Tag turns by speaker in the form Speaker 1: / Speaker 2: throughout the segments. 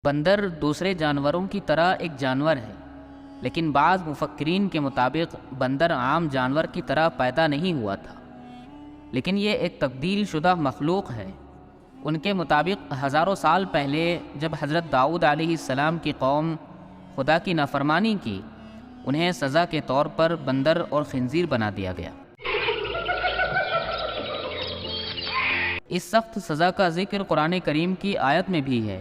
Speaker 1: بندر دوسرے جانوروں کی طرح ایک جانور ہے، لیکن بعض مفکرین کے مطابق بندر عام جانور کی طرح پیدا نہیں ہوا تھا، لیکن یہ ایک تبدیل شدہ مخلوق ہے۔ ان کے مطابق ہزاروں سال پہلے جب حضرت داؤد علیہ السلام کی قوم خدا کی نافرمانی کی، انہیں سزا کے طور پر بندر اور خنزیر بنا دیا گیا۔ اس سخت سزا کا ذکر قرآن کریم کی آیت میں بھی ہے۔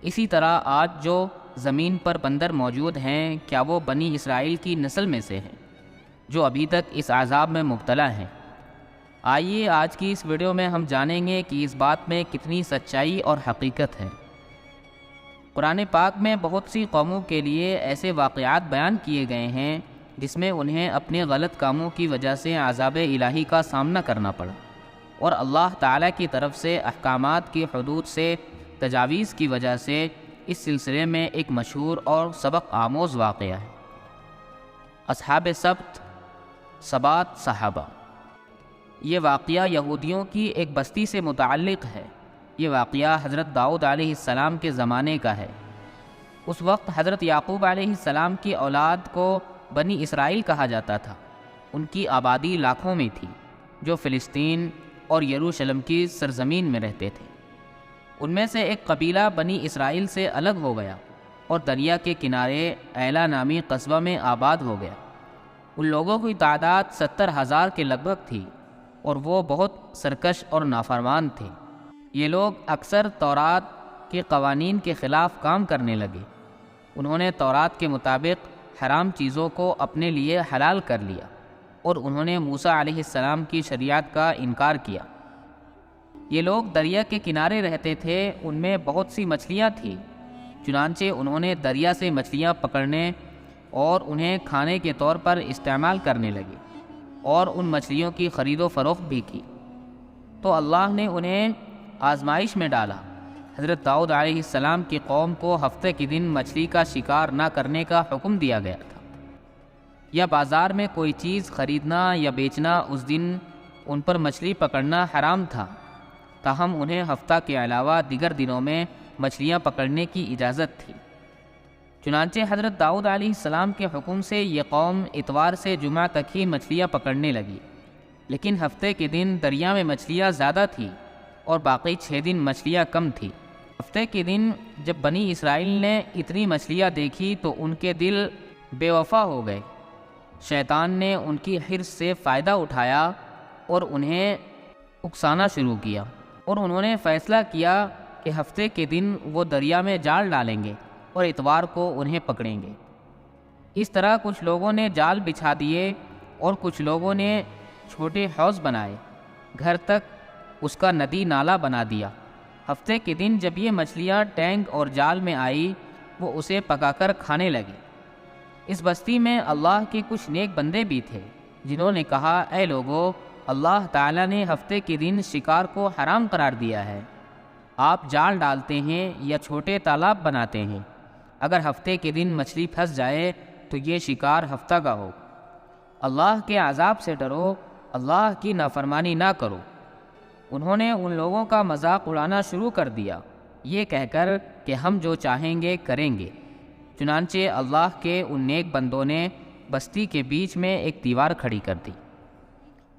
Speaker 1: اسی طرح آج جو زمین پر بندر موجود ہیں، کیا وہ بنی اسرائیل کی نسل میں سے ہیں جو ابھی تک اس عذاب میں مبتلا ہیں؟ آئیے آج کی اس ویڈیو میں ہم جانیں گے کہ اس بات میں کتنی سچائی اور حقیقت ہے۔ قرآن پاک میں بہت سی قوموں کے لیے ایسے واقعات بیان کیے گئے ہیں جس میں انہیں اپنے غلط کاموں کی وجہ سے عذاب الہی کا سامنا کرنا پڑا، اور اللہ تعالیٰ کی طرف سے احکامات کی حدود سے تجاویز کی وجہ سے اس سلسلے میں ایک مشہور اور سبق آموز واقعہ ہے۔ اصحاب سبت، سبات صحابہ۔ یہ واقعہ یہودیوں کی ایک بستی سے متعلق ہے۔ یہ واقعہ حضرت داؤد علیہ السلام کے زمانے کا ہے۔ اس وقت حضرت یعقوب علیہ السلام کی اولاد کو بنی اسرائیل کہا جاتا تھا۔ ان کی آبادی لاکھوں میں تھی، جو فلسطین اور یروشلم کی سرزمین میں رہتے تھے۔ ان میں سے ایک قبیلہ بنی اسرائیل سے الگ ہو گیا اور دریا کے کنارے ایلا نامی قصبہ میں آباد ہو گیا۔ ان لوگوں کی تعداد 70,000 کے لگ بھگ تھی، اور وہ بہت سرکش اور نافرمان تھے۔ یہ لوگ اکثر تورات کے قوانین کے خلاف کام کرنے لگے۔ انہوں نے تورات کے مطابق حرام چیزوں کو اپنے لیے حلال کر لیا، اور انہوں نے موسیٰ علیہ السلام کی شریعت کا انکار کیا۔ یہ لوگ دریا کے کنارے رہتے تھے، ان میں بہت سی مچھلیاں تھیں، چنانچہ انہوں نے دریا سے مچھلیاں پکڑنے اور انہیں کھانے کے طور پر استعمال کرنے لگے، اور ان مچھلیوں کی خرید و فروخت بھی کی۔ تو اللہ نے انہیں آزمائش میں ڈالا۔ حضرت داؤد علیہ السلام کی قوم کو ہفتے کے دن مچھلی کا شکار نہ کرنے کا حکم دیا گیا تھا، یا بازار میں کوئی چیز خریدنا یا بیچنا، اس دن ان پر مچھلی پکڑنا حرام تھا، تاہم انہیں ہفتہ کے علاوہ دیگر دنوں میں مچھلیاں پکڑنے کی اجازت تھی۔ چنانچہ حضرت داؤد علیہ السلام کے حکم سے یہ قوم اتوار سے جمعہ تک ہی مچھلیاں پکڑنے لگی، لیکن ہفتے کے دن دریا میں مچھلیاں زیادہ تھیں اور باقی 6 دن مچھلیاں کم تھیں۔ ہفتے کے دن جب بنی اسرائیل نے اتنی مچھلیاں دیکھی تو ان کے دل بے وفا ہو گئے۔ شیطان نے ان کی حرص سے فائدہ اٹھایا اور انہیں اکسانا شروع کیا، اور انہوں نے فیصلہ کیا کہ ہفتے کے دن وہ دریا میں جال ڈالیں گے اور اتوار کو انہیں پکڑیں گے۔ اس طرح کچھ لوگوں نے جال بچھا دیے اور کچھ لوگوں نے چھوٹے حوض بنائے، گھر تک اس کا ندی نالا بنا دیا۔ ہفتے کے دن جب یہ مچھلیاں ٹینک اور جال میں آئی، وہ اسے پکا کر کھانے لگی۔ اس بستی میں اللہ کے کچھ نیک بندے بھی تھے، جنہوں نے کہا، اے لوگو، اللہ تعالیٰ نے ہفتے کے دن شکار کو حرام قرار دیا ہے۔ آپ جال ڈالتے ہیں یا چھوٹے تالاب بناتے ہیں، اگر ہفتے کے دن مچھلی پھنس جائے تو یہ شکار ہفتہ کا ہو۔ اللہ کے عذاب سے ڈرو، اللہ کی نافرمانی نہ کرو۔ انہوں نے ان لوگوں کا مذاق اڑانا شروع کر دیا، یہ کہہ کر کہ ہم جو چاہیں گے کریں گے۔ چنانچہ اللہ کے ان نیک بندوں نے بستی کے بیچ میں ایک دیوار کھڑی کر دی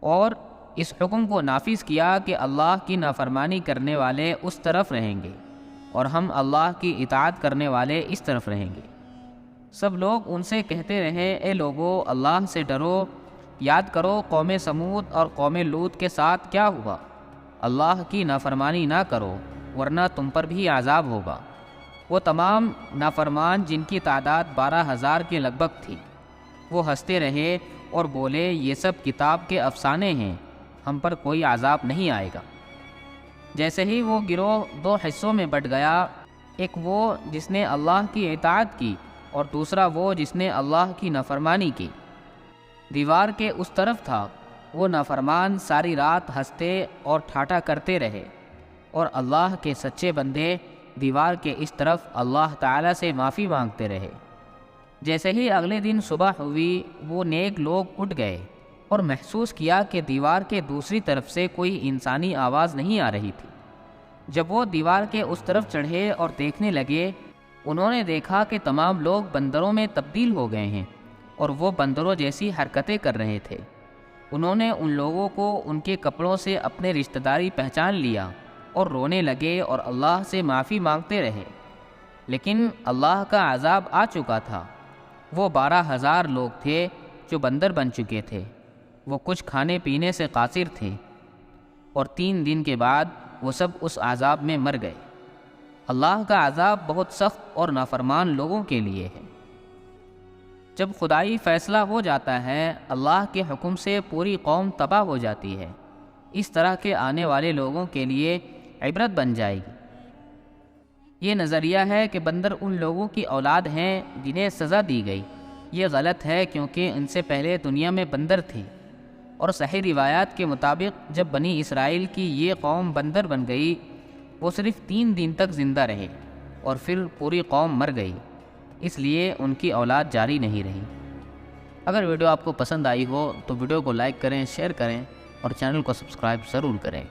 Speaker 1: اور اس حکم کو نافذ کیا کہ اللہ کی نافرمانی کرنے والے اس طرف رہیں گے اور ہم اللہ کی اطاعت کرنے والے اس طرف رہیں گے۔ سب لوگ ان سے کہتے رہے، اے لوگو، اللہ سے ڈرو، یاد کرو قوم سمود اور قوم لوط کے ساتھ کیا ہوا۔ اللہ کی نافرمانی نہ کرو، ورنہ تم پر بھی عذاب ہوگا۔ وہ تمام نافرمان جن کی تعداد 12,000 کے لگ بھگ تھی، وہ ہنستے رہے اور بولے، یہ سب کتاب کے افسانے ہیں، ہم پر کوئی عذاب نہیں آئے گا۔ جیسے ہی وہ گروہ 2 حصوں میں بٹ گیا، ایک وہ جس نے اللہ کی اطاعت کی اور دوسرا وہ جس نے اللہ کی نافرمانی کی۔ دیوار کے اس طرف تھا، وہ نافرمان ساری رات ہنستے اور ٹھاٹھا کرتے رہے، اور اللہ کے سچے بندے دیوار کے اس طرف اللہ تعالیٰ سے معافی مانگتے رہے۔ جیسے ہی اگلے دن صبح ہوئی، وہ نیک لوگ اٹھ گئے اور محسوس کیا کہ دیوار کے دوسری طرف سے کوئی انسانی آواز نہیں آ رہی تھی۔ جب وہ دیوار کے اس طرف چڑھے اور دیکھنے لگے، انہوں نے دیکھا کہ تمام لوگ بندروں میں تبدیل ہو گئے ہیں اور وہ بندروں جیسی حرکتیں کر رہے تھے۔ انہوں نے ان لوگوں کو ان کے کپڑوں سے اپنے رشتہ داری پہچان لیا اور رونے لگے اور اللہ سے معافی مانگتے رہے، لیکن اللہ کا عذاب آ چکا تھا۔ وہ 12,000 لوگ تھے جو بندر بن چکے تھے۔ وہ کچھ کھانے پینے سے قاصر تھے، اور 3 دن کے بعد وہ سب اس عذاب میں مر گئے۔ اللہ کا عذاب بہت سخت اور نافرمان لوگوں کے لیے ہے۔ جب خدائی فیصلہ ہو جاتا ہے، اللہ کے حکم سے پوری قوم تباہ ہو جاتی ہے۔ اس طرح کے آنے والے لوگوں کے لیے عبرت بن جائے گی۔ یہ نظریہ ہے کہ بندر ان لوگوں کی اولاد ہیں جنہیں سزا دی گئی۔ یہ غلط ہے، کیونکہ ان سے پہلے دنیا میں بندر تھے، اور صحیح روایات کے مطابق جب بنی اسرائیل کی یہ قوم بندر بن گئی، وہ صرف 3 دن تک زندہ رہے اور پھر پوری قوم مر گئی، اس لیے ان کی اولاد جاری نہیں رہی۔ اگر ویڈیو آپ کو پسند آئی ہو تو ویڈیو کو لائک کریں، شیئر کریں اور چینل کو سبسکرائب ضرور کریں۔